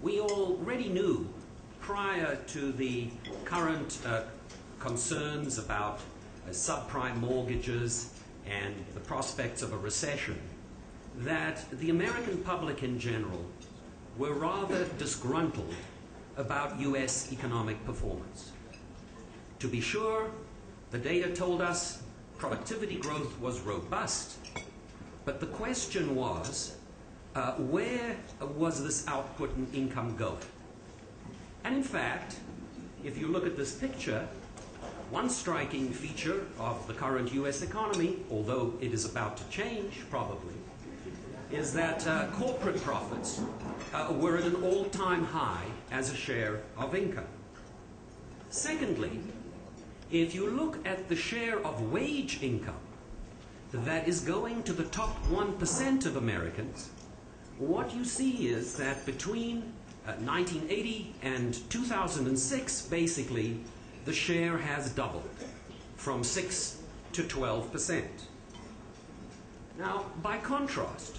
We already knew prior to the current concerns about subprime mortgages and the prospects of a recession that the American public in general were rather disgruntled about U.S. economic performance. To be sure, the data told us productivity growth was robust, but the question was, where was this output and income going? And in fact, if you look at this picture, one striking feature of the current U.S. economy, although it is about to change probably, is that corporate profits were at an all-time high as a share of income. Secondly, if you look at the share of wage income that is going to the top 1% of Americans, what you see is that between 1980 and 2006, basically, the share has doubled from 6 to 12%. Now, by contrast,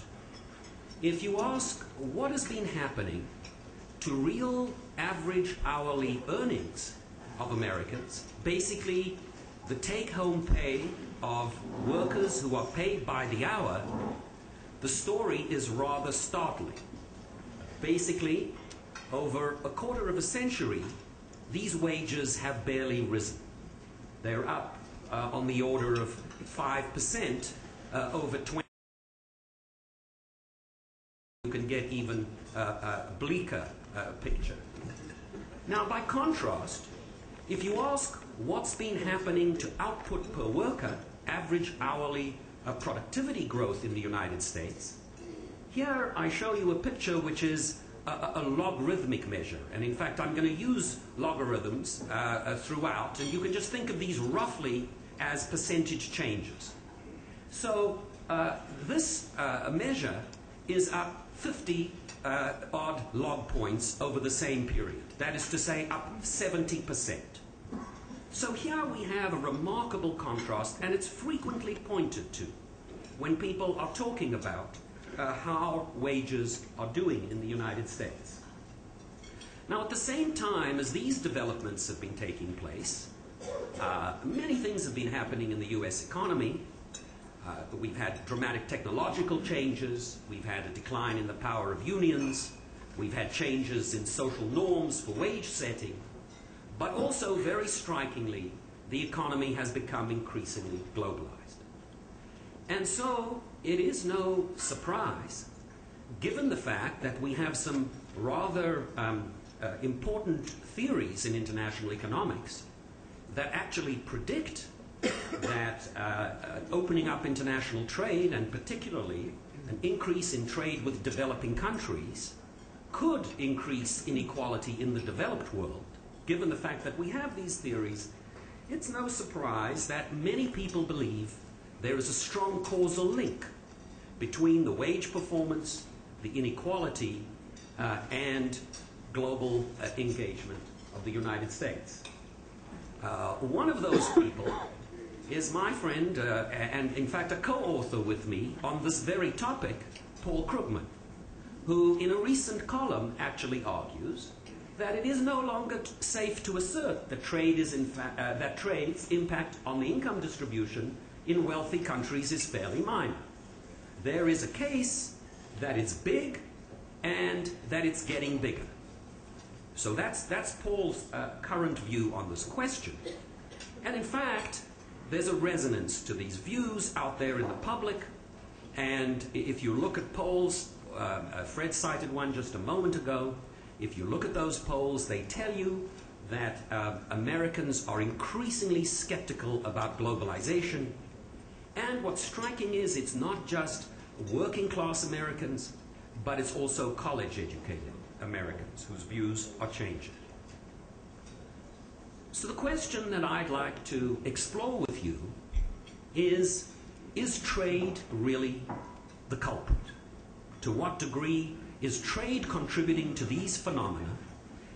if you ask what has been happening to real average hourly earnings of Americans, basically the take-home pay of workers who are paid by the hour, the story is rather startling. Basically, over a quarter of a century, these wages have barely risen. They're up on the order of 5% over 20. You can get even a bleaker picture. Now, by contrast, if you ask what's been happening to output per worker, average hourly productivity growth in the United States, here I show you a picture which is a logarithmic measure. And in fact, I'm going to use logarithms throughout, and you can just think of these roughly as percentage changes. So this measure is up 50 odd log points over the same period. That is to say, up 70%. So here we have a remarkable contrast, and it's frequently pointed to when people are talking about how wages are doing in the United States. Now, at the same time as these developments have been taking place, many things have been happening in the U.S. economy. We've had dramatic technological changes, we've had a decline in the power of unions, we've had changes in social norms for wage setting, but also, very strikingly, the economy has become increasingly globalized. And so, it is no surprise, given the fact that we have some rather important theories in international economics that actually predict that opening up international trade, and particularly an increase in trade with developing countries, could increase inequality in the developed world. Given the fact that we have these theories, it's no surprise that many people believe there is a strong causal link between the wage performance, the inequality, and global engagement of the United States. One of those people is my friend, and in fact a co-author with me on this very topic, Paul Krugman, who in a recent column actually argues that it is no longer safe to assert that trade's impact on the income distribution in wealthy countries is fairly minor. There is a case that it's big and that it's getting bigger. So that's Paul's current view on this question. And in fact, there's a resonance to these views out there in the public. And if you look at polls, Fred cited one just a moment ago, if you look at those polls, they tell you that Americans are increasingly skeptical about globalization. And what's striking is it's not just working class Americans, but it's also college educated Americans whose views are changing. So the question that I'd like to explore with you is trade really the culprit? To what degree is trade contributing to these phenomena,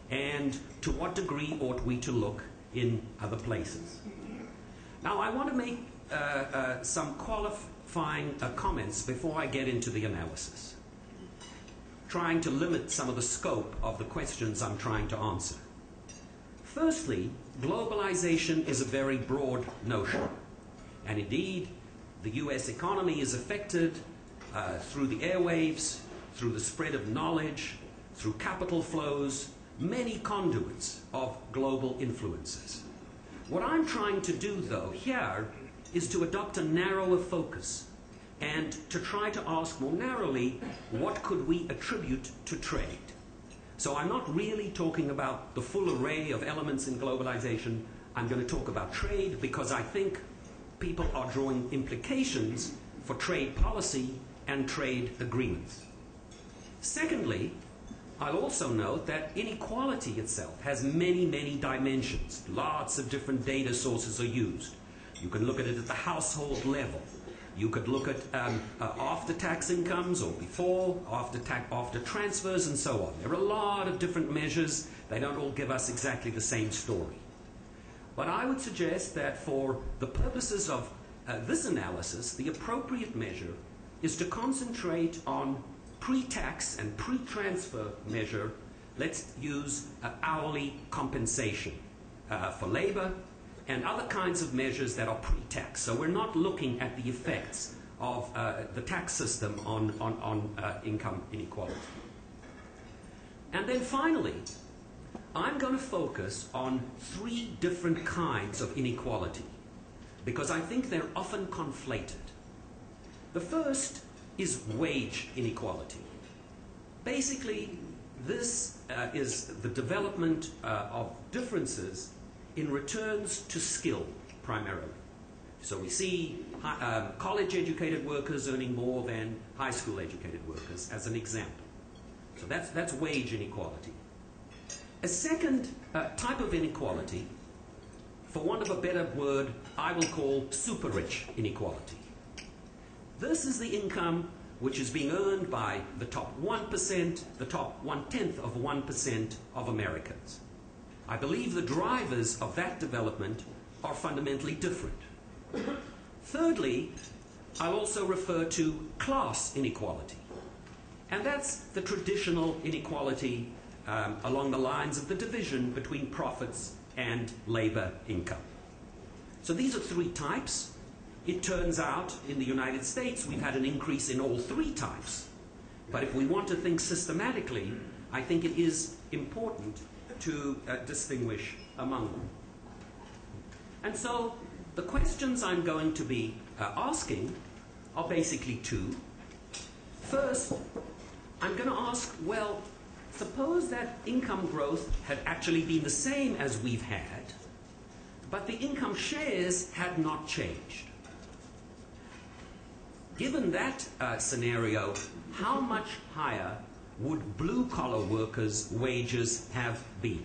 and to what degree ought we to look in other places? Now, I want to make some qualifying comments before I get into the analysis. trying to limit some of the scope of the questions I'm trying to answer. Firstly, globalization is a very broad notion. And indeed, the US economy is affected through the airwaves, through the spread of knowledge, through capital flows, many conduits of global influences. What I'm trying to do, though, here is to adopt a narrower focus and to try to ask more narrowly, what could we attribute to trade? So I'm not really talking about the full array of elements in globalization. I'm going to talk about trade because I think people are drawing implications for trade policy and trade agreements. Secondly, I'll also note that inequality itself has many, many dimensions. Lots of different data sources are used. You can look at it at the household level. You could look at after-tax incomes or before, after transfers, and so on. There are a lot of different measures. They don't all give us exactly the same story. But I would suggest that for the purposes of this analysis, the appropriate measure is to concentrate on pre-tax and pre-transfer measure. Let's use hourly compensation for labor and other kinds of measures that are pre-tax. So we're not looking at the effects of the tax system on income inequality. And then finally, I'm going to focus on three different kinds of inequality because I think they're often conflated. The first is wage inequality. Basically, this is the development of differences in returns to skill, primarily. So we see college-educated workers earning more than high school-educated workers, as an example. So that's wage inequality. A second type of inequality, for want of a better word, I will call super-rich inequality. This is the income which is being earned by the top 1%, the top 1/10 of 1% of Americans. I believe the drivers of that development are fundamentally different. Thirdly, I'll also refer to class inequality. And that's the traditional inequality along the lines of the division between profits and labor income. So these are three types. It turns out in the United States we've had an increase in all three types. But if we want to think systematically, I think it is important to distinguish among them. And so the questions I'm going to be asking are basically two. First, I'm going to ask, well, suppose that income growth had actually been the same as we've had, but the income shares had not changed. Given that scenario, how much higher would blue-collar workers' wages have been?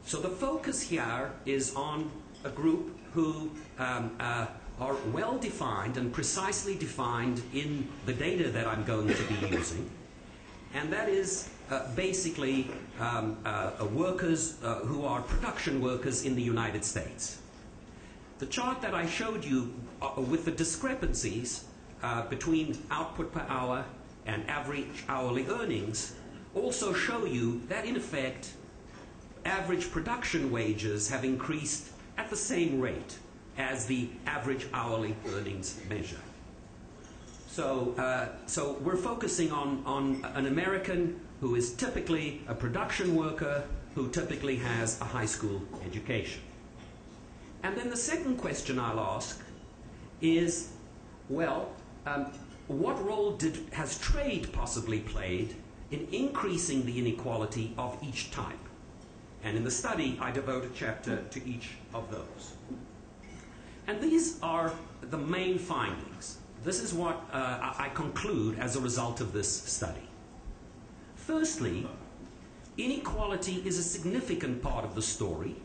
So the focus here is on a group who are well-defined and precisely defined in the data that I'm going to be using, and that is basically workers who are production workers in the United States. The chart that I showed you with the discrepancies between output per hour and average hourly earnings also show you that, in effect, average production wages have increased at the same rate as the average hourly earnings measure. So we're focusing on an American who is typically a production worker who typically has a high school education. And then the second question I'll ask is, well, what role has trade possibly played in increasing the inequality of each type? And in the study, I devote a chapter to each of those. And these are the main findings. This is what I conclude as a result of this study. Firstly, inequality is a significant part of the story,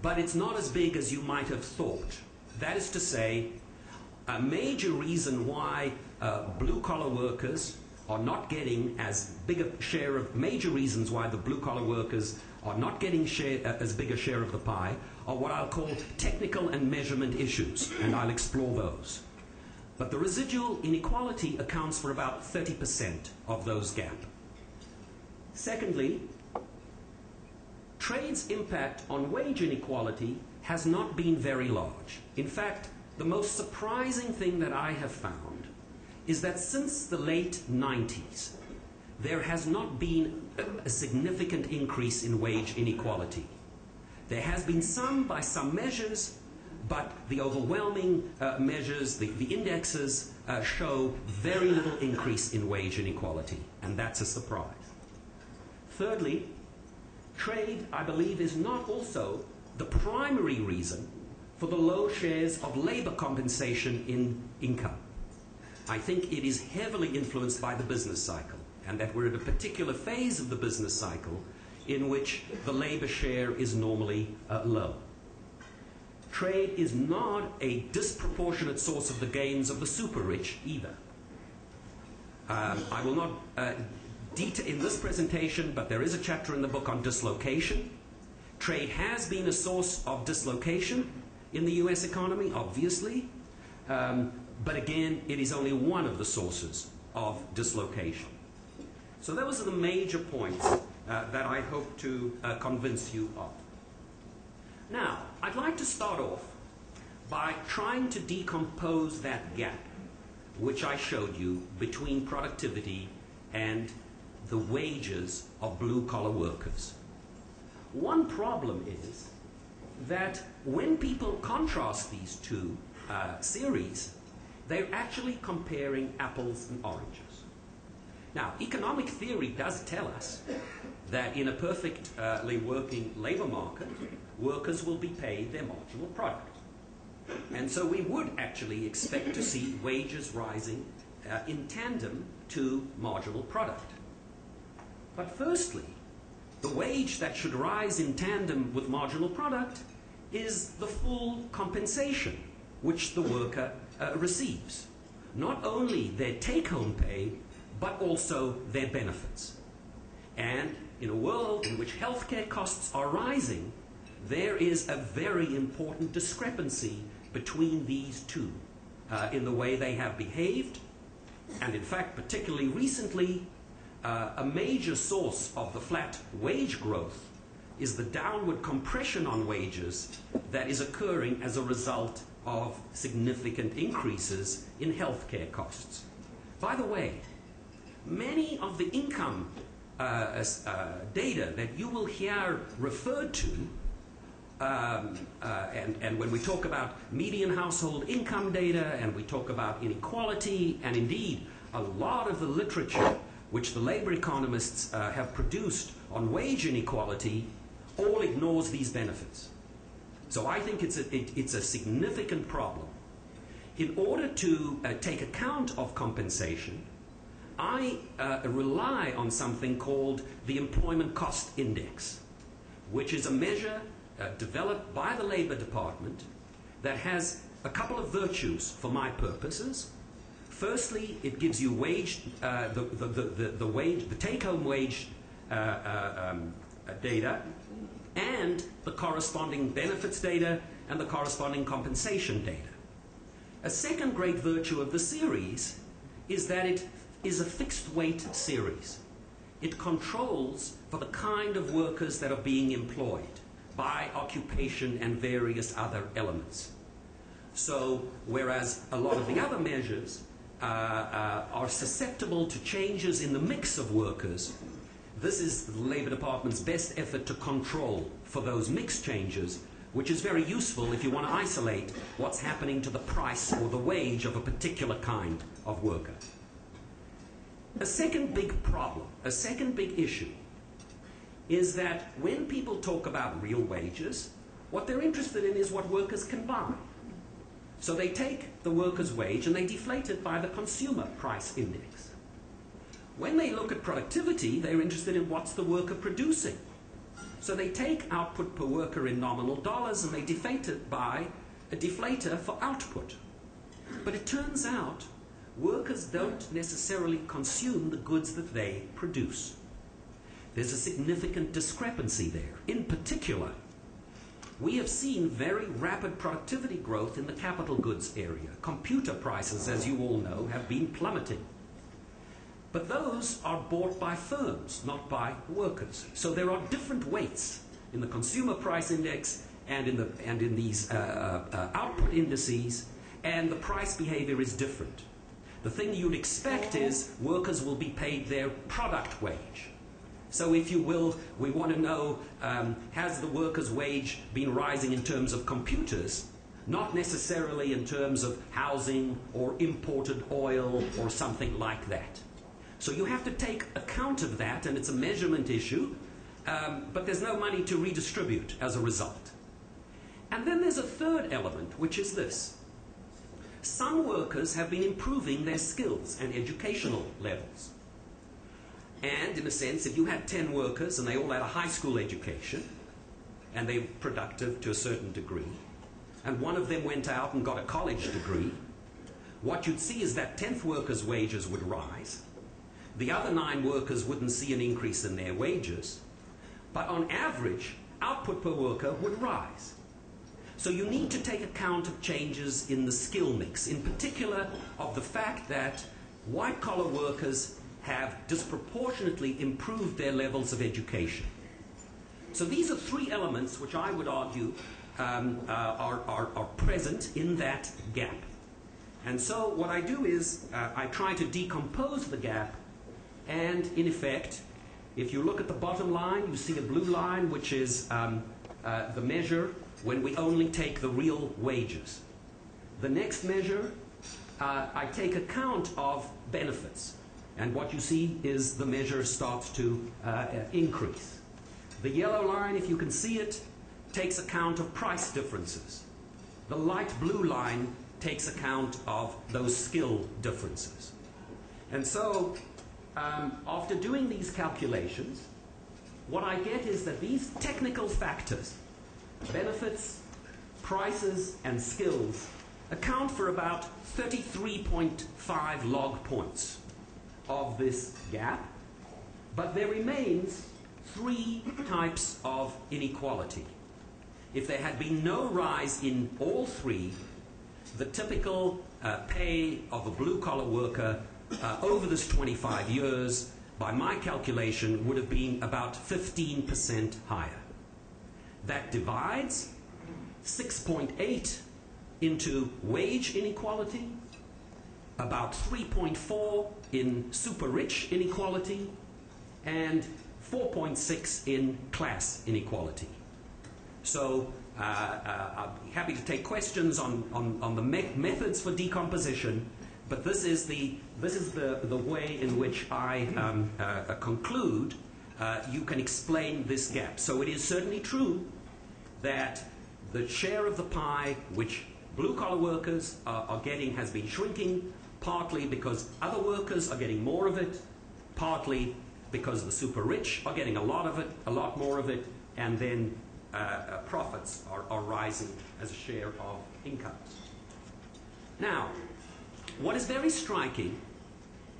but it's not as big as you might have thought. That is to say, a major reason why blue-collar workers are not getting as big a share of, major reasons why the blue-collar workers are not getting as big a share of the pie are what I'll call technical and measurement issues, and I'll explore those. But the residual inequality accounts for about 30% of those gap. Secondly, trade's impact on wage inequality has not been very large. In fact, the most surprising thing that I have found is that since the late 90s, there has not been a significant increase in wage inequality. There has been some by some measures, but the overwhelming measures, the indexes, show very little increase in wage inequality, and that's a surprise. Thirdly, trade, I believe, is not also the primary reason for the low shares of labor compensation in income. I think it is heavily influenced by the business cycle, and that we're at a particular phase of the business cycle in which the labor share is normally low. Trade is not a disproportionate source of the gains of the super rich either. I will not detail in this presentation, but there is a chapter in the book on dislocation. Trade has been a source of dislocation in the US economy, obviously, but again, it is only one of the sources of dislocation. So those are the major points that I hope to convince you of. Now, I'd like to start off by trying to decompose that gap which I showed you between productivity and the wages of blue-collar workers. One problem is that when people contrast these two series, they're actually comparing apples and oranges. Now, economic theory does tell us that in a perfectly working labor market, workers will be paid their marginal product. And so we would actually expect to see wages rising in tandem to marginal product. But firstly, the wage that should rise in tandem with marginal product is the full compensation which the worker receives. Not only their take-home pay, but also their benefits. And in a world in which healthcare costs are rising, there is a very important discrepancy between these two in the way they have behaved. And in fact, particularly recently, a major source of the flat wage growth is the downward compression on wages that is occurring as a result of significant increases in healthcare costs. By the way, many of the income data that you will hear referred to, and when we talk about median household income data, and we talk about inequality, and indeed a lot of the literature which the labor economists have produced on wage inequality, all ignores these benefits. So I think it's a significant problem. In order to take account of compensation, I rely on something called the Employment Cost Index, which is a measure developed by the Labor Department that has a couple of virtues for my purposes. Firstly, it gives you wage, the take-home wage data, and the corresponding benefits data and the corresponding compensation data. A second great virtue of the series is that it is a fixed weight series. It controls for the kind of workers that are being employed by occupation and various other elements. So whereas a lot of the other measures are susceptible to changes in the mix of workers, this is the Labor Department's best effort to control for those mix changes, which is very useful if you want to isolate what's happening to the price or the wage of a particular kind of worker. A second big problem, a second big issue, is that when people talk about real wages, what they're interested in is what workers can buy. So they take the worker's wage and they deflate it by the consumer price index. When they look at productivity, they're interested in what's the worker producing. So they take output per worker in nominal dollars and they deflate it by a deflator for output. But it turns out workers don't necessarily consume the goods that they produce. There's a significant discrepancy there. In particular, we have seen very rapid productivity growth in the capital goods area. Computer prices, as you all know, have been plummeting. But those are bought by firms, not by workers. So there are different weights in the consumer price index and in these output indices, and the price behavior is different. The thing you'd expect is workers will be paid their product wage. So if you will, we want to know, has the worker's wage been rising in terms of computers, not necessarily in terms of housing or imported oil or something like that. So you have to take account of that, and it's a measurement issue, but there's no money to redistribute as a result. And then there's a third element, which is this. Some workers have been improving their skills and educational levels. And in a sense, if you had 10 workers and they all had a high school education, and they were productive to a certain degree, and one of them went out and got a college degree, what you'd see is that 10th worker's wages would rise. The other 9 workers wouldn't see an increase in their wages, but on average, output per worker would rise. So you need to take account of changes in the skill mix, in particular of the fact that white-collar workers have disproportionately improved their levels of education. So these are 3 elements which I would argue are present in that gap. And so what I do is I try to decompose the gap, and in effect, if you look at the bottom line, you see a blue line, which is the measure when we only take the real wages. The next measure, I take account of benefits. And what you see is the measure starts to increase. The yellow line, if you can see it, takes account of price differences. The light blue line takes account of those skill differences. And so, after doing these calculations, what I get is that these technical factors, benefits, prices, and skills, account for about 33.5 log points of this gap, but there remains 3 types of inequality. If there had been no rise in all 3, the typical pay of a blue-collar worker over this 25 years, by my calculation, would have been about 15% higher. That divides 6.8 into wage inequality, about 3.4 in super-rich inequality, and 4.6 in class inequality. So I'll be happy to take questions on the methods for decomposition, but this is the way in which I conclude you can explain this gap. So it is certainly true that the share of the pie which blue-collar workers are getting has been shrinking, partly because other workers are getting more of it, partly because the super-rich are getting a lot more of it, and then profits are rising as a share of incomes. Now, what is very striking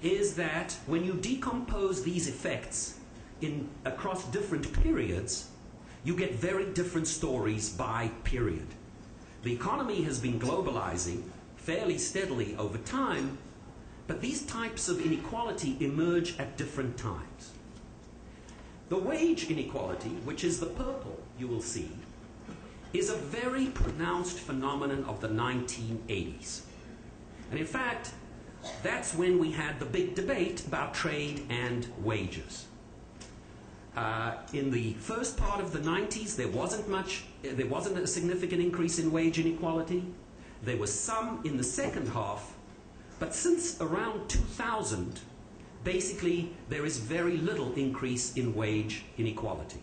is that when you decompose these effects across different periods, you get very different stories by period. The economy has been globalizing fairly steadily over time, but these types of inequality emerge at different times. The wage inequality, which is the purple you will see, is a very pronounced phenomenon of the 1980s. And in fact, that's when we had the big debate about trade and wages. In the first part of the 90s, there wasn't a significant increase in wage inequality. There was some in the second half, but since around 2000, basically there is very little increase in wage inequality.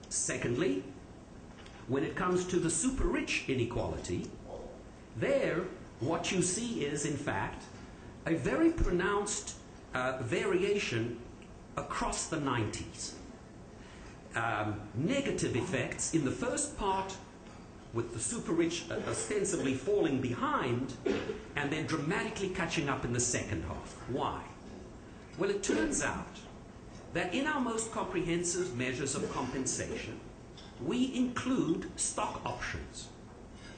Secondly, when it comes to the super-rich inequality, there what you see is, in fact, a very pronounced variation across the 90s. Negative effects in the first part, with the super-rich ostensibly falling behind, and then dramatically catching up in the second half. Why? Well, it turns out that in our most comprehensive measures of compensation, we include stock options.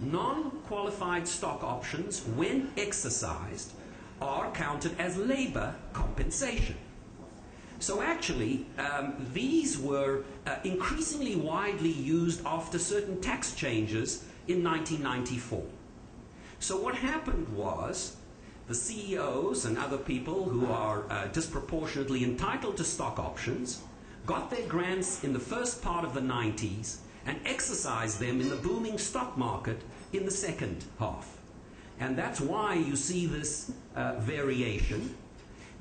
Non-qualified stock options, when exercised, are counted as labor compensation. So actually, these were increasingly widely used after certain tax changes in 1994. So what happened was the CEOs and other people who are disproportionately entitled to stock options got their grants in the first part of the 90s and exercised them in the booming stock market in the second half. And that's why you see this variation.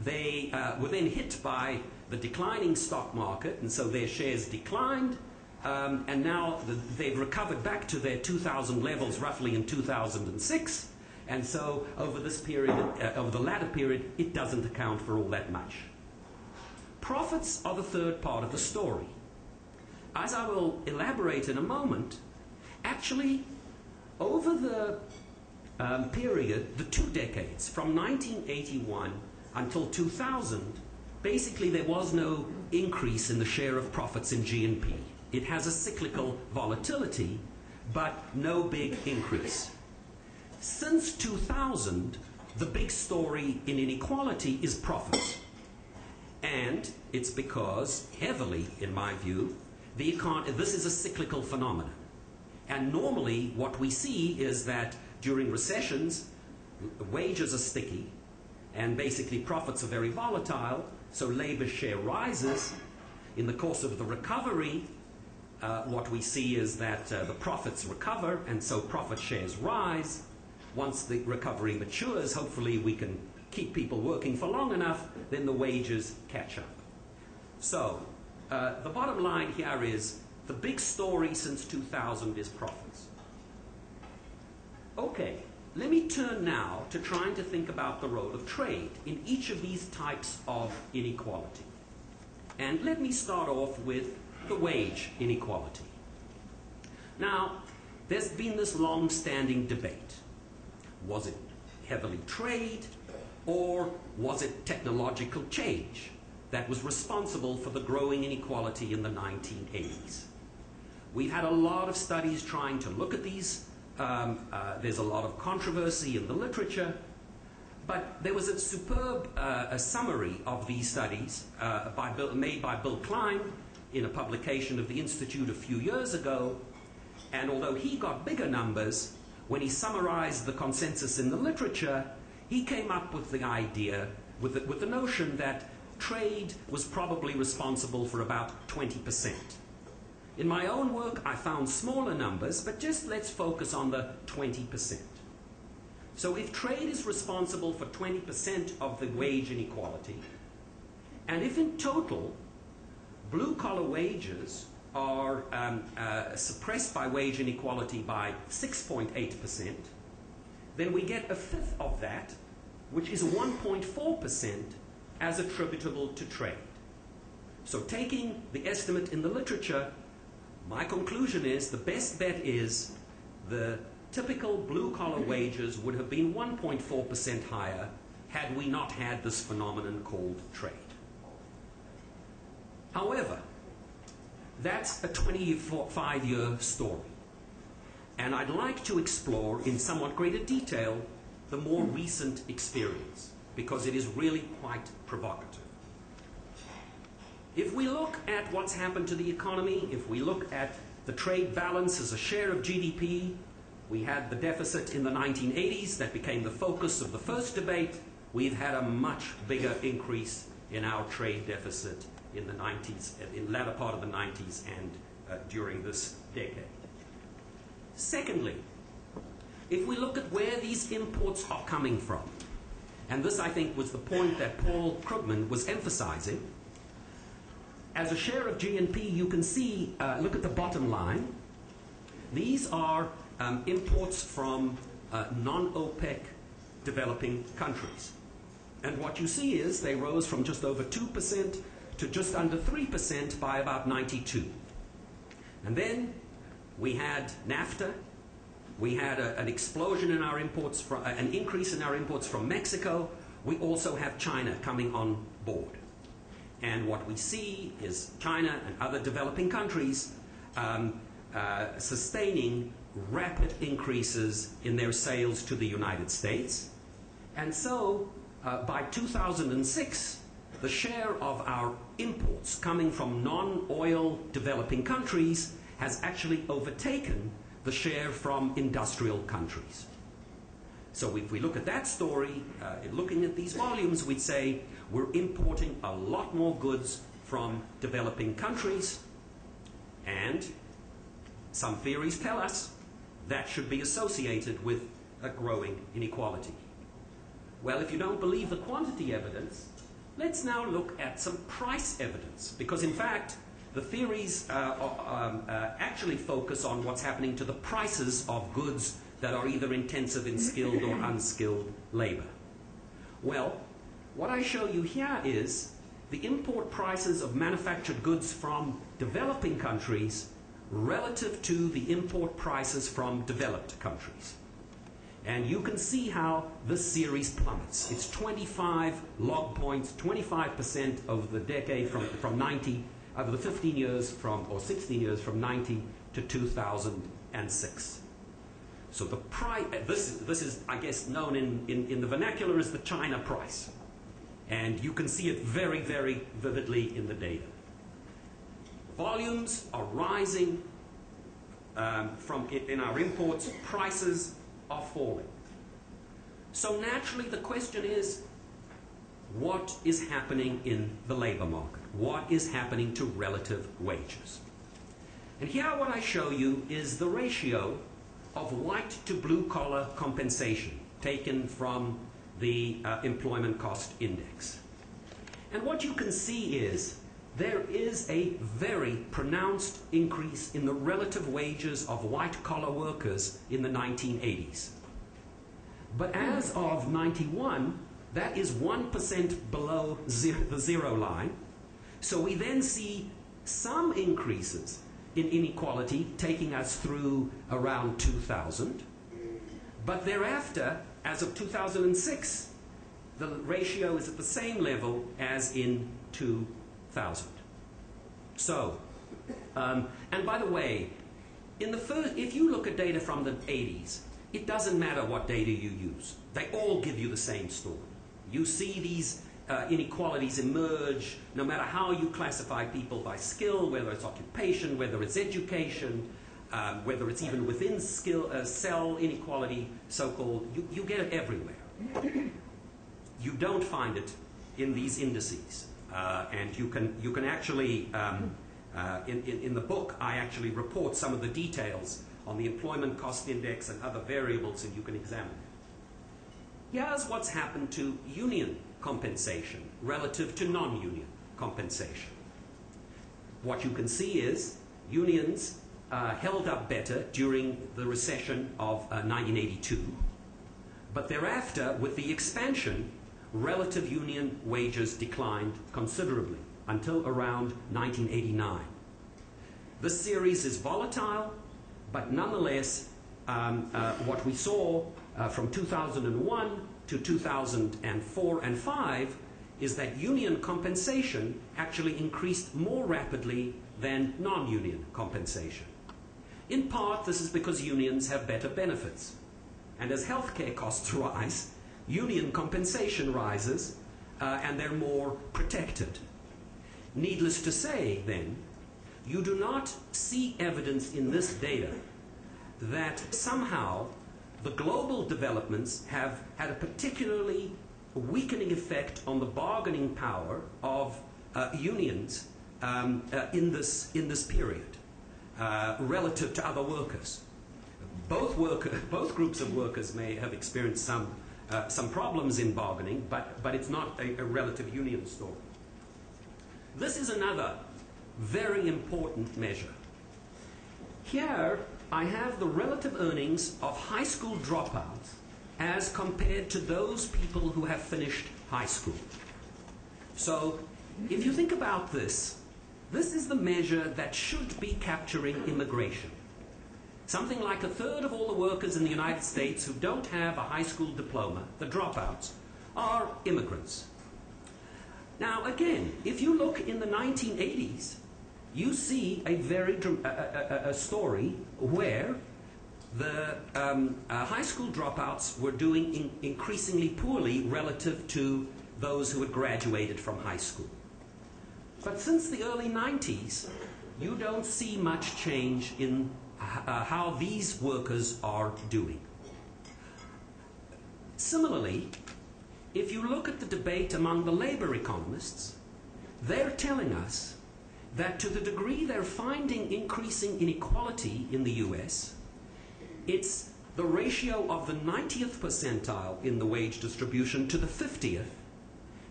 They were then hit by the declining stock market, and so their shares declined, and now they've recovered back to their 2000 levels roughly in 2006, and so over this period, over the latter period, it doesn't account for all that much. Profits are the third part of the story. As I will elaborate in a moment, actually, over the period, the 2 decades, from 1981 until 2000, basically there was no increase in the share of profits in GNP. It has a cyclical volatility, but no big increase. Since 2000, the big story in inequality is profits. And it's because, heavily, in my view, this is a cyclical phenomenon. And normally what we see is that during recessions, wages are sticky, and basically profits are very volatile, so labor share rises. In the course of the recovery, what we see is that the profits recover, and so profit shares rise. Once the recovery matures, hopefully we can keep people working for long enough, then the wages catch up. So the bottom line here is the big story since 2000 is profits. Okay, let me turn now to trying to think about the role of trade in each of these types of inequality. And let me start off with the wage inequality. Now, there's been this long-standing debate. Was it heavily trade, or was it technological change that was responsible for the growing inequality in the 1980s? We've had a lot of studies trying to look at these. There's a lot of controversy in the literature, but there was a superb summary of these studies made by Bill Klein in a publication of the Institute a few years ago, and although he got bigger numbers, when he summarized the consensus in the literature, he came up with the idea, with the notion that trade was probably responsible for about 20%. In my own work, I found smaller numbers, but just let's focus on the 20%. So if trade is responsible for 20% of the wage inequality, and if in total blue-collar wages are suppressed by wage inequality by 6.8%, then we get a fifth of that, which is 1.4%, as attributable to trade. So taking the estimate in the literature, my conclusion is the best bet is the typical blue-collar wages would have been 1.4% higher had we not had this phenomenon called trade. However, that's a 25-year story. And I'd like to explore in somewhat greater detail the more recent experience, because it is really quite provocative. If we look at what's happened to the economy, if we look at the trade balance as a share of GDP, we had the deficit in the 1980s that became the focus of the first debate. We've had a much bigger increase in our trade deficit in the 90s, in the latter part of the 90s and during this decade. Secondly, if we look at where these imports are coming from, and this I think was the point that Paul Krugman was emphasizing, as a share of GNP you can see, look at the bottom line, these are imports from non-OPEC developing countries. And what you see is they rose from just over 2% to just under 3% by about 92. And then we had NAFTA. We had an explosion in our imports, an increase in our imports from Mexico. We also have China coming on board. And what we see is China and other developing countries sustaining rapid increases in their sales to the United States. And so by 2006, the share of our imports coming from non-oil developing countries has actually overtaken the share from industrial countries. So if we look at that story, looking at these volumes, we'd say we're importing a lot more goods from developing countries, and some theories tell us that should be associated with a growing inequality. Well, if you don't believe the quantity evidence, let's now look at some price evidence, because in fact the theories actually focus on what's happening to the prices of goods that are either intensive in skilled or unskilled labor. Well, what I show you here is the import prices of manufactured goods from developing countries relative to the import prices from developed countries. And you can see how this series plummets. It's 25 log points, 25% over the decade from 90, over the 15 years from, or 16 years from 90 to 2006. So the price, this is, I guess, known in the vernacular as the China price. And you can see it very, very vividly in the data. Volumes are rising in our imports, prices are falling. So naturally the question is, what is happening in the labor market? What is happening to relative wages? And here what I show you is the ratio of white to blue collar compensation taken from the employment cost index. And what you can see is there is a very pronounced increase in the relative wages of white-collar workers in the 1980s. But as of 91, that is 1% below the zero line. So we then see some increases in inequality taking us through around 2000. But thereafter, as of 2006, the ratio is at the same level as in 2000. So, and by the way, if you look at data from the 80s, it doesn't matter what data you use. They all give you the same story. You see these inequalities emerge no matter how you classify people by skill, whether it's occupation, whether it's education, whether it's even within cell inequality, so-called. You get it everywhere. You don't find it in these indices. And you can actually, in the book, I actually report some of the details on the employment cost index and other variables that you can examine. Here's what's happened to union compensation relative to non-union compensation. What you can see is unions held up better during the recession of 1982, but thereafter, with the expansion, relative union wages declined considerably until around 1989. This series is volatile, but nonetheless, what we saw from 2001 to 2004 and 5 is that union compensation actually increased more rapidly than non-union compensation. In part, this is because unions have better benefits. And as healthcare costs rise, union compensation rises, and they're more protected. Needless to say, then, you do not see evidence in this data that somehow the global developments have had a particularly weakening effect on the bargaining power of unions in this period relative to other workers. Both groups of workers may have experienced some problems in bargaining, but it's not a relative union story. This is another very important measure. Here I have the relative earnings of high school dropouts as compared to those people who have finished high school. So if you think about this, this is the measure that should be capturing immigration. Something like a third of all the workers in the United States who don't have a high school diploma, the dropouts, are immigrants. Now again, if you look in the 1980s, you see a story where the high school dropouts were doing increasingly poorly relative to those who had graduated from high school. But since the early 90s, you don't see much change in how these workers are doing. Similarly, if you look at the debate among the labor economists, they're telling us that to the degree they're finding increasing inequality in the US, it's the ratio of the 90th percentile in the wage distribution to the 50th,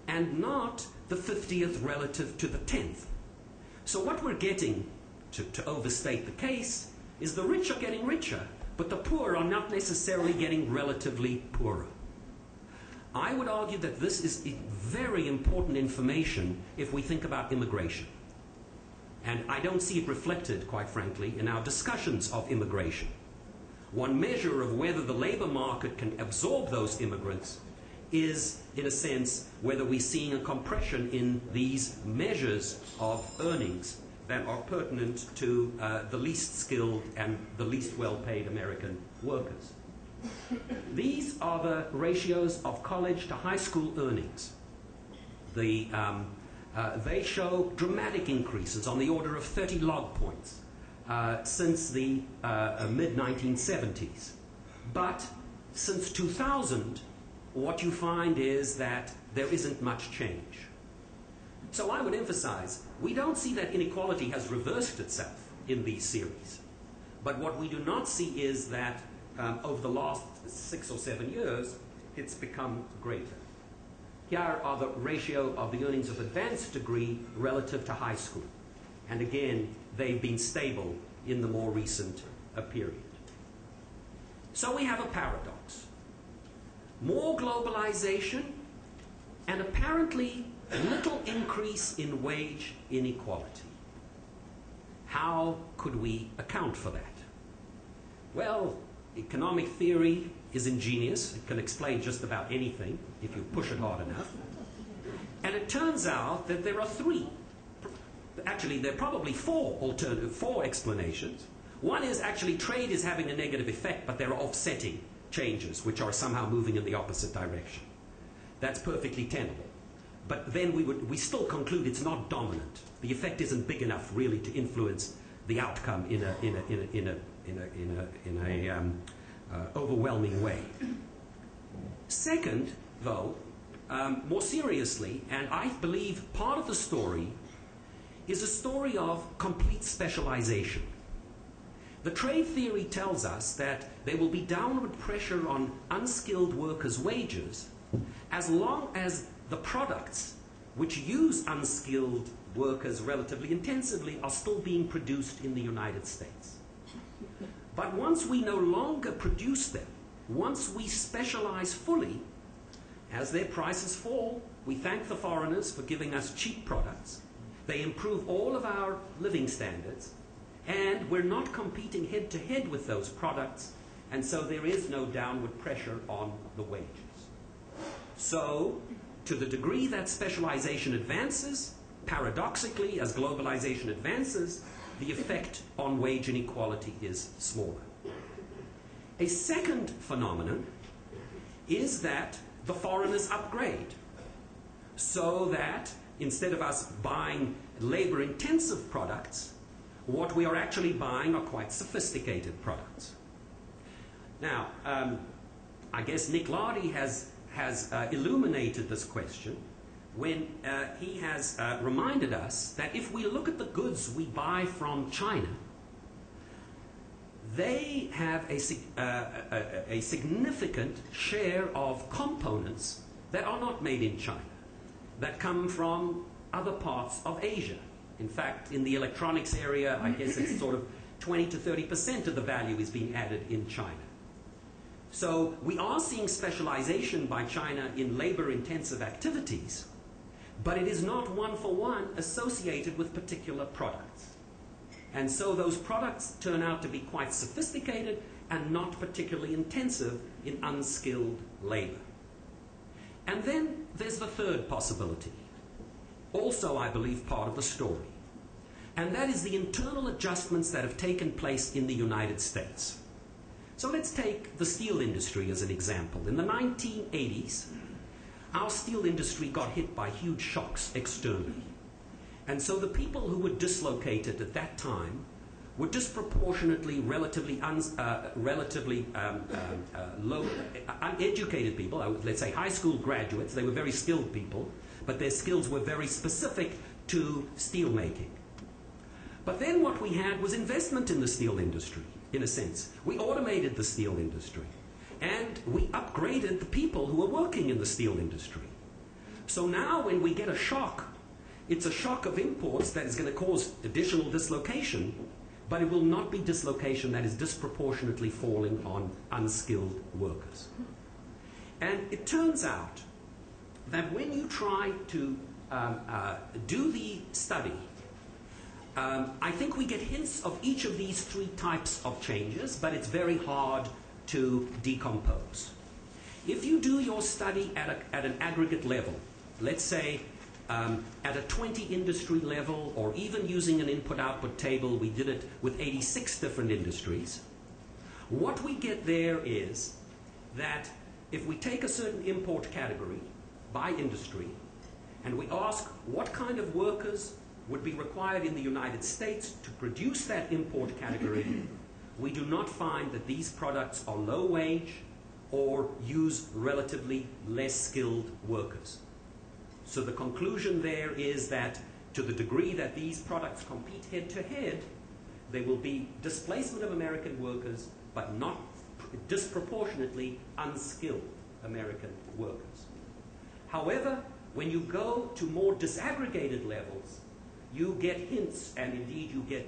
and not the 50th relative to the 10th. So what we're getting, to overstate the case, is the rich are getting richer, but the poor are not necessarily getting relatively poorer. I would argue that this is very important information if we think about immigration. And I don't see it reflected, quite frankly, in our discussions of immigration. One measure of whether the labor market can absorb those immigrants is, in a sense, whether we're seeing a compression in these measures of earnings that are pertinent to the least skilled and the least well-paid American workers. These are the ratios of college to high school earnings. They show dramatic increases on the order of 30 log points since the mid-1970s. But since 2000, what you find is that there isn't much change. So I would emphasize, we don't see that inequality has reversed itself in these series. But what we do not see is that over the last 6 or 7 years, it's become greater. Here are the ratio of the earnings of advanced degree relative to high school. And again, they've been stable in the more recent period. So we have a paradox. More globalization and apparently little increase in wage inequality. How could we account for that? Well, economic theory is ingenious. It can explain just about anything if you push it hard enough. And it turns out that there are actually there are probably four explanations. One is actually trade is having a negative effect, but there are offsetting changes which are somehow moving in the opposite direction. That's perfectly tenable. But then we still conclude it's not dominant. The effect isn't big enough really to influence the outcome in a overwhelming way. Second, though, more seriously, and I believe part of the story is a story of complete specialization. The trade theory tells us that there will be downward pressure on unskilled workers' wages as long as the products which use unskilled workers relatively intensively are still being produced in the United States. But once we no longer produce them, once we specialize fully, as their prices fall, we thank the foreigners for giving us cheap products. They improve all of our living standards, and we're not competing head-to-head with those products, and so there is no downward pressure on the wages. So, to the degree that specialization advances, paradoxically, as globalization advances, the effect on wage inequality is smaller. A second phenomenon is that the foreigners upgrade, so that instead of us buying labor-intensive products, what we are actually buying are quite sophisticated products. Now, I guess Nick Lardy has illuminated this question when he has reminded us that if we look at the goods we buy from China, they have a significant share of components that are not made in China, that come from other parts of Asia. In fact, in the electronics area, I guess it's sort of 20 to 30% of the value is being added in China. So we are seeing specialization by China in labor-intensive activities, but it is not one-for-one associated with particular products. And so those products turn out to be quite sophisticated and not particularly intensive in unskilled labor. And then there's the third possibility, also I believe part of the story, and that is the internal adjustments that have taken place in the United States. So let's take the steel industry as an example. In the 1980s, our steel industry got hit by huge shocks externally. And so the people who were dislocated at that time were disproportionately low, uneducated people, let's say high school graduates. They were very skilled people, but their skills were very specific to steel making. But then what we had was investment in the steel industry, in a sense. We automated the steel industry, and we upgraded the people who were working in the steel industry. So now when we get a shock, it's a shock of imports that is going to cause additional dislocation, but it will not be dislocation that is disproportionately falling on unskilled workers. And it turns out that when you try to do the study, I think we get hints of each of these three types of changes, but it's very hard to decompose. If you do your study at an aggregate level, let's say at a 20 industry level, or even using an input-output table, we did it with 86 different industries, what we get there is that if we take a certain import category by industry, and we ask what kind of workers would be required in the United States to produce that import category, we do not find that these products are low wage or use relatively less skilled workers. So the conclusion there is that to the degree that these products compete head to head, there will be displacement of American workers, but not disproportionately unskilled American workers. However, when you go to more disaggregated levels, you get hints, and indeed you get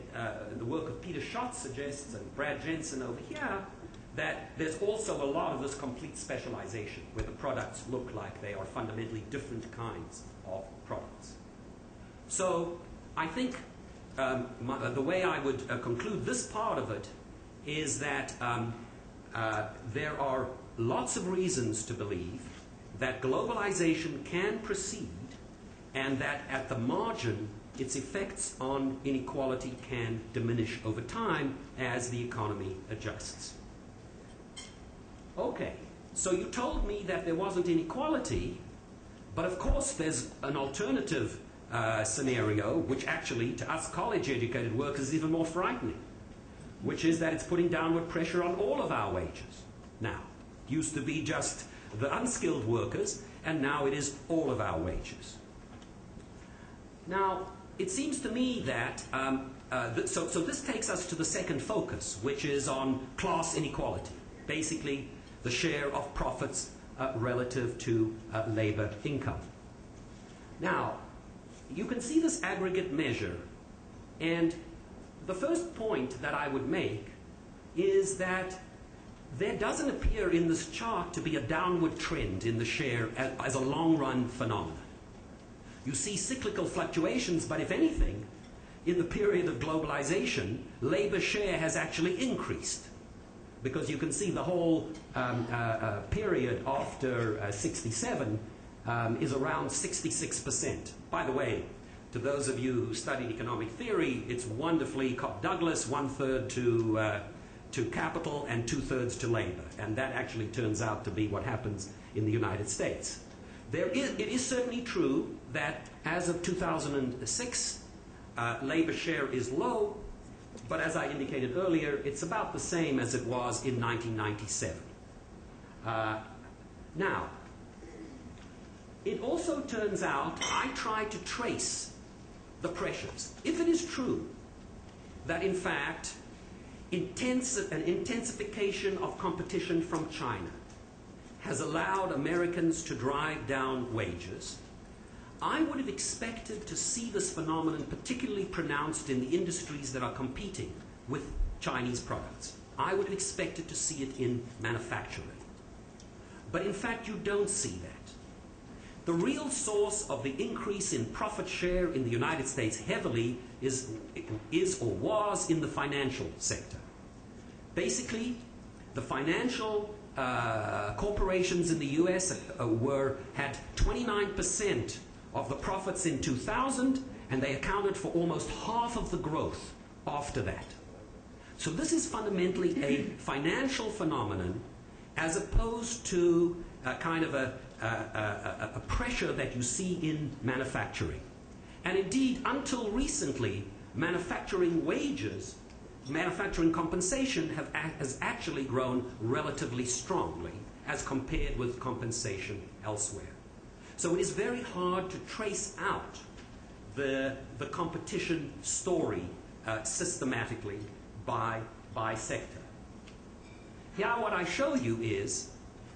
the work of Peter Schatz suggests, and Brad Jensen over here, that there's also a lot of this complete specialization, where the products look like they are fundamentally different kinds of products. So I think the way I would conclude this part of it is that there are lots of reasons to believe that globalization can proceed, and that at the margin its effects on inequality can diminish over time as the economy adjusts. Okay, so you told me that there wasn't inequality, but of course there's an alternative scenario, which actually to us college-educated workers is even more frightening, which is that it's putting downward pressure on all of our wages. Now, it used to be just the unskilled workers, and now it is all of our wages. Now, it seems to me that, so this takes us to the second focus, which is on class inequality, basically the share of profits relative to labor income. Now, you can see this aggregate measure, and the first point that I would make is that there doesn't appear in this chart to be a downward trend in the share as a long-run phenomenon. You see cyclical fluctuations, but if anything, in the period of globalization, labor share has actually increased, because you can see the whole period after 67 is around 66%. By the way, to those of you who studied economic theory, it's wonderfully Cobb-Douglas, 1/3 to capital and 2/3 to labor, and that actually turns out to be what happens in the United States. It is certainly true that as of 2006, labor share is low, but as I indicated earlier, it's about the same as it was in 1997. Now, it also turns out I tried to trace the pressures. If it is true that, in fact, an intensification of competition from China has allowed Americans to drive down wages, I would have expected to see this phenomenon particularly pronounced in the industries that are competing with Chinese products. I would have expected to see it in manufacturing. But in fact, you don't see that. The real source of the increase in profit share in the United States heavily is or was in the financial sector. Basically, the financial corporations in the US had 29% of the profits in 2000, and they accounted for almost half of the growth after that. So this is fundamentally a financial phenomenon as opposed to kind of a pressure that you see in manufacturing. And indeed, until recently, manufacturing wages, manufacturing compensation has actually grown relatively strongly as compared with compensation elsewhere. So it is very hard to trace out the competition story systematically by sector. Here what I show you is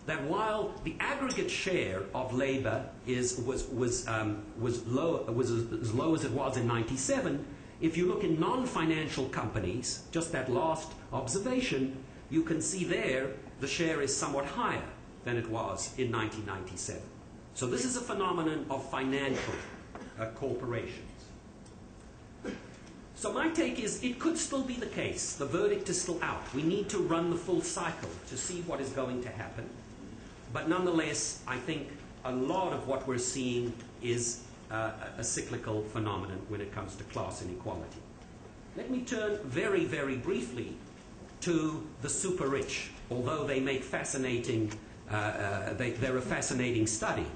that while the aggregate share of labor was as low as it was in '97, if you look in non-financial companies, just that last observation, you can see there the share is somewhat higher than it was in 1997. So this is a phenomenon of financial corporations. So my take is it could still be the case. The verdict is still out. We need to run the full cycle to see what is going to happen. But nonetheless, I think a lot of what we're seeing is a cyclical phenomenon when it comes to class inequality. Let me turn very, very briefly to the super rich, although they make fascinating, they're a fascinating study.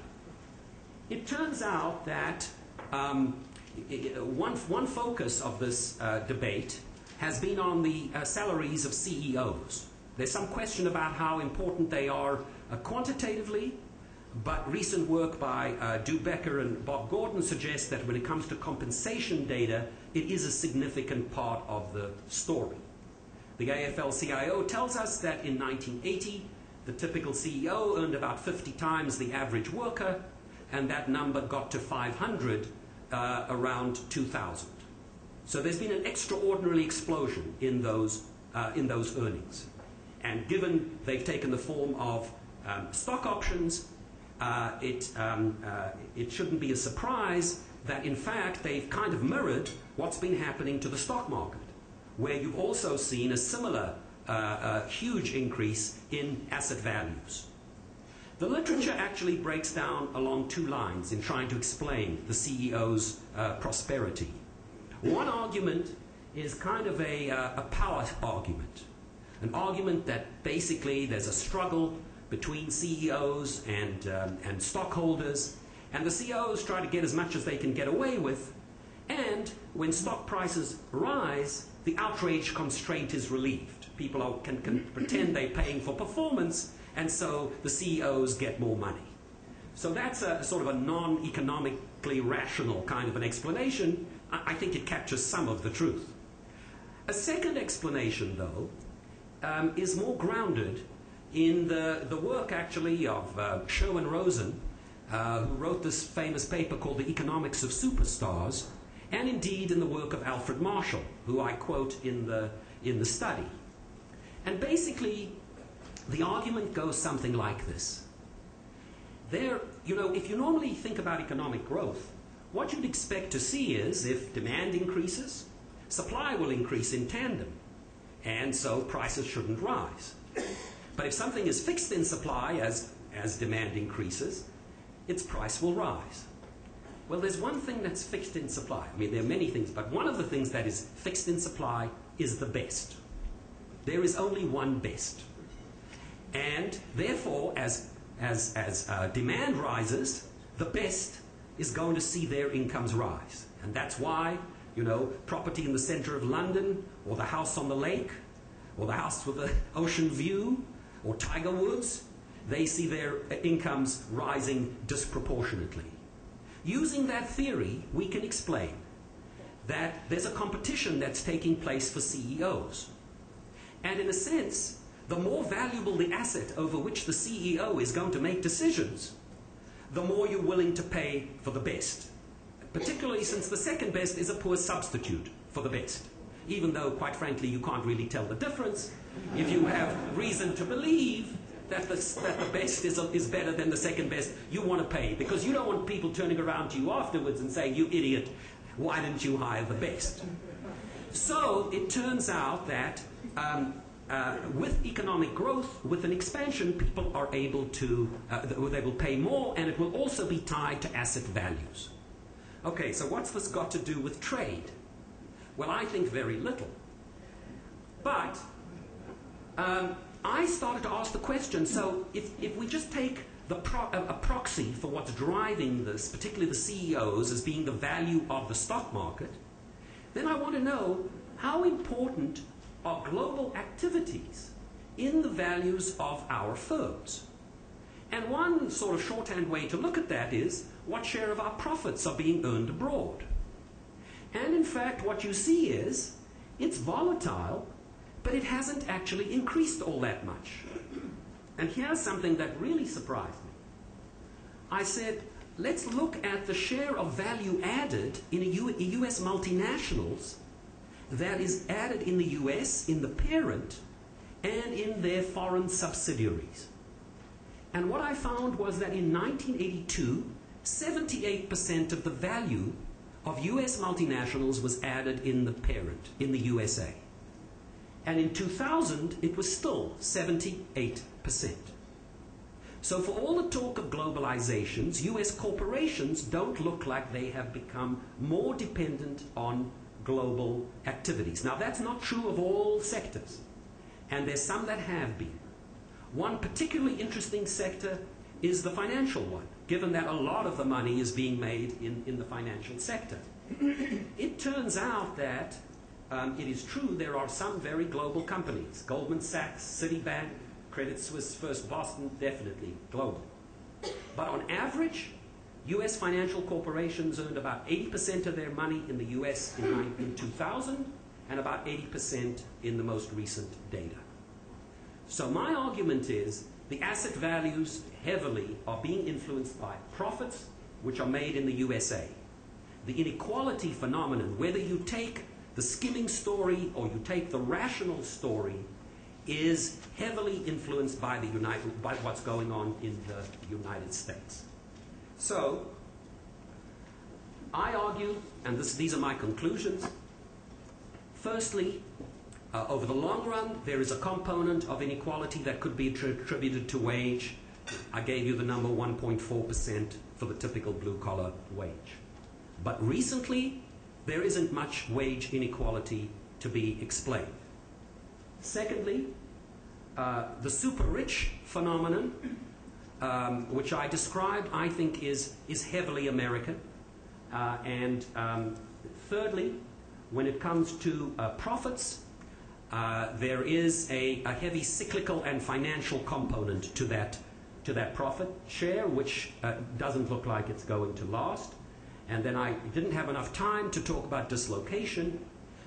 It turns out that one focus of this debate has been on the salaries of CEOs. There's some question about how important they are quantitatively, but recent work by Du Becker and Bob Gordon suggests that when it comes to compensation data, it is a significant part of the story. The AFL-CIO tells us that in 1980, the typical CEO earned about 50 times the average worker, and that number got to 500 around 2000. So there's been an extraordinary explosion in those earnings. And given they've taken the form of stock options, it shouldn't be a surprise that in fact they've kind of mirrored what's been happening to the stock market, where you've also seen a similar huge increase in asset values. The literature actually breaks down along two lines in trying to explain the CEO's prosperity. One argument is kind of a power argument, an argument that basically there's a struggle between CEOs and stockholders, and the CEOs try to get as much as they can get away with, and when stock prices rise, the outrage constraint is relieved. People can pretend they're paying for performance, and so the CEOs get more money. So that's a sort of a non-economically rational kind of an explanation. I think it captures some of the truth. A second explanation, though, is more grounded in the work, actually, of Sherwin Rosen, who wrote this famous paper called The Economics of Superstars, and indeed in the work of Alfred Marshall, who I quote in the study. And basically, the argument goes something like this. If you normally think about economic growth, what you'd expect to see is if demand increases, supply will increase in tandem, and so prices shouldn't rise. But if something is fixed in supply as demand increases, its price will rise. Well, there's one thing that's fixed in supply. I mean, there are many things, but one of the things that is fixed in supply is the best. There is only one best. And therefore, as demand rises, the best is going to see their incomes rise. And that's why, property in the center of London, or the house on the lake, or the house with the ocean view, or Tiger Woods, they see their incomes rising disproportionately. Using that theory, we can explain that there's a competition that's taking place for CEOs. And in a sense, the more valuable the asset over which the CEO is going to make decisions, the more you're willing to pay for the best. Particularly since the second best is a poor substitute for the best. Even though, quite frankly, you can't really tell the difference. If you have reason to believe that the best is better than the second best, you want to pay. Because you don't want people turning around to you afterwards and saying, "You idiot, why didn't you hire the best?" So it turns out that with economic growth, with an expansion, people are able to they will pay more, and it will also be tied to asset values. Okay, so what's this got to do with trade? Well, I think very little. But I started to ask the question, so if we just take a proxy for what's driving this, particularly the CEOs, as being the value of the stock market, then I want to know how important are global activities in the values of our firms. And one sort of shorthand way to look at that is what share of our profits are being earned abroad. And in fact, what you see is it's volatile, but it hasn't actually increased all that much. And here's something that really surprised me. I said, let's look at the share of value added in US multinationals that is added in the US, in the parent, and in their foreign subsidiaries. And what I found was that in 1982, 78% of the value of US multinationals was added in the parent, in the USA. And in 2000, it was still 78%. So for all the talk of globalizations, US corporations don't look like they have become more dependent on global activities. Now, that's not true of all sectors, and there's some that have been. One particularly interesting sector is the financial one, given that a lot of the money is being made in the financial sector. It turns out that it is true there are some very global companies. Goldman Sachs, Citibank, Credit Suisse, First Boston, definitely global. But on average, U.S. financial corporations earned about 80% of their money in the U.S. in 2000, and about 80% in the most recent data. So my argument is the asset values heavily are being influenced by profits which are made in the USA. The inequality phenomenon, whether you take the skimming story or you take the rational story, is heavily influenced by what's going on in the United States. So I argue, and these are my conclusions. Firstly, over the long run, there is a component of inequality that could be attributed to wage. I gave you the number 1.4% for the typical blue-collar wage. But recently, there isn't much wage inequality to be explained. Secondly, the super-rich phenomenon, which I described, I think is heavily American. And thirdly, when it comes to profits, there is a heavy cyclical and financial component to that profit share, which doesn't look like it's going to last. And then I didn't have enough time to talk about dislocation.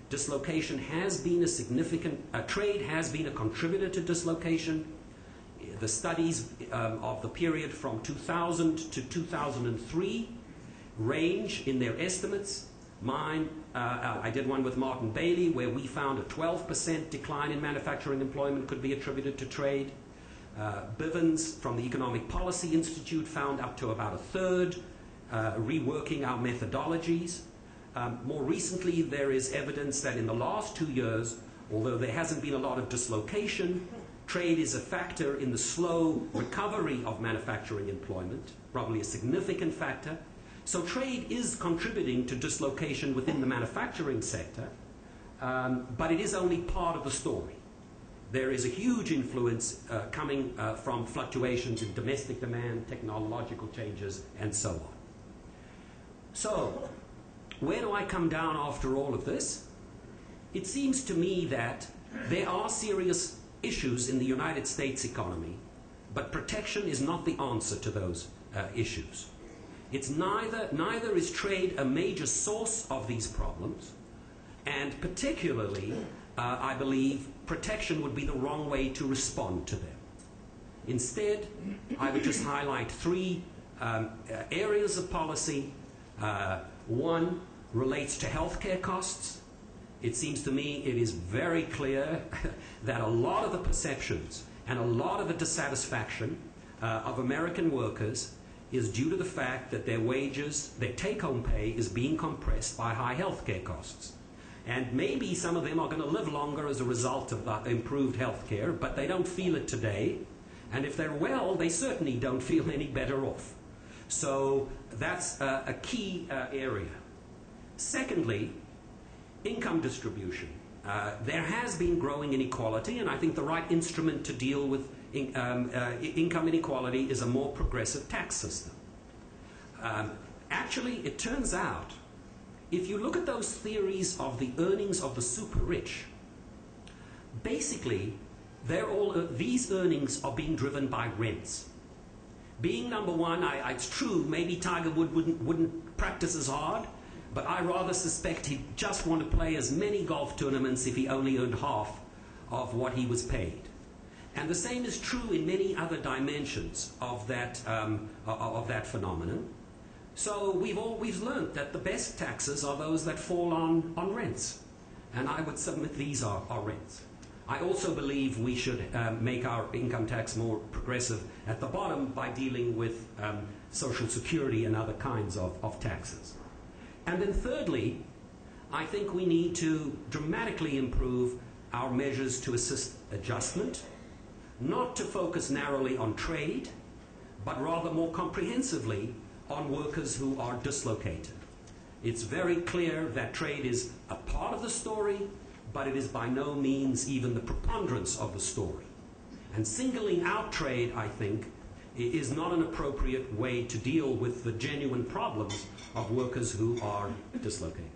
Dislocation has been a significant, trade has been a contributor to dislocation. The studies of the period from 2000 to 2003 range in their estimates. Mine, I did one with Martin Bailey where we found a 12% decline in manufacturing employment could be attributed to trade. Bivens from the Economic Policy Institute found up to about a third, reworking our methodologies. More recently, there is evidence that in the last 2 years, although there hasn't been a lot of dislocation, trade is a factor in the slow recovery of manufacturing employment, probably a significant factor. So trade is contributing to dislocation within the manufacturing sector, but it is only part of the story. There is a huge influence coming from fluctuations in domestic demand, technological changes, and so on. So, where do I come down after all of this? It seems to me that there are serious issues in the United States economy, but protection is not the answer to those issues. It's neither is trade a major source of these problems, and particularly, I believe, protection would be the wrong way to respond to them. Instead, I would just highlight three areas of policy. One relates to healthcare costs. It seems to me it is very clear that a lot of the perceptions and a lot of the dissatisfaction of American workers is due to the fact that their wages, their take-home pay, is being compressed by high healthcare costs. And maybe some of them are going to live longer as a result of that improved healthcare, but they don't feel it today. And if they're well, they certainly don't feel any better off. So that's a key area. Secondly, income distribution. there has been growing inequality, and I think the right instrument to deal with income inequality is a more progressive tax system. Actually, it turns out, if you look at those theories of the earnings of the super rich, basically, these earnings are being driven by rents. Being number one, it's true, maybe Tiger wouldn't practice as hard, but I rather suspect he'd just want to play as many golf tournaments if he only earned half of what he was paid. And the same is true in many other dimensions of that phenomenon. So we've always learned that the best taxes are those that fall on rents. And I would submit these are rents. I also believe we should make our income tax more progressive at the bottom by dealing with Social Security and other kinds of taxes. And then thirdly, I think we need to dramatically improve our measures to assist adjustment, not to focus narrowly on trade, but rather more comprehensively on workers who are dislocated. It's very clear that trade is a part of the story, but it is by no means even the preponderance of the story. And singling out trade, I think, is not an appropriate way to deal with the genuine problems of workers who are dislocated.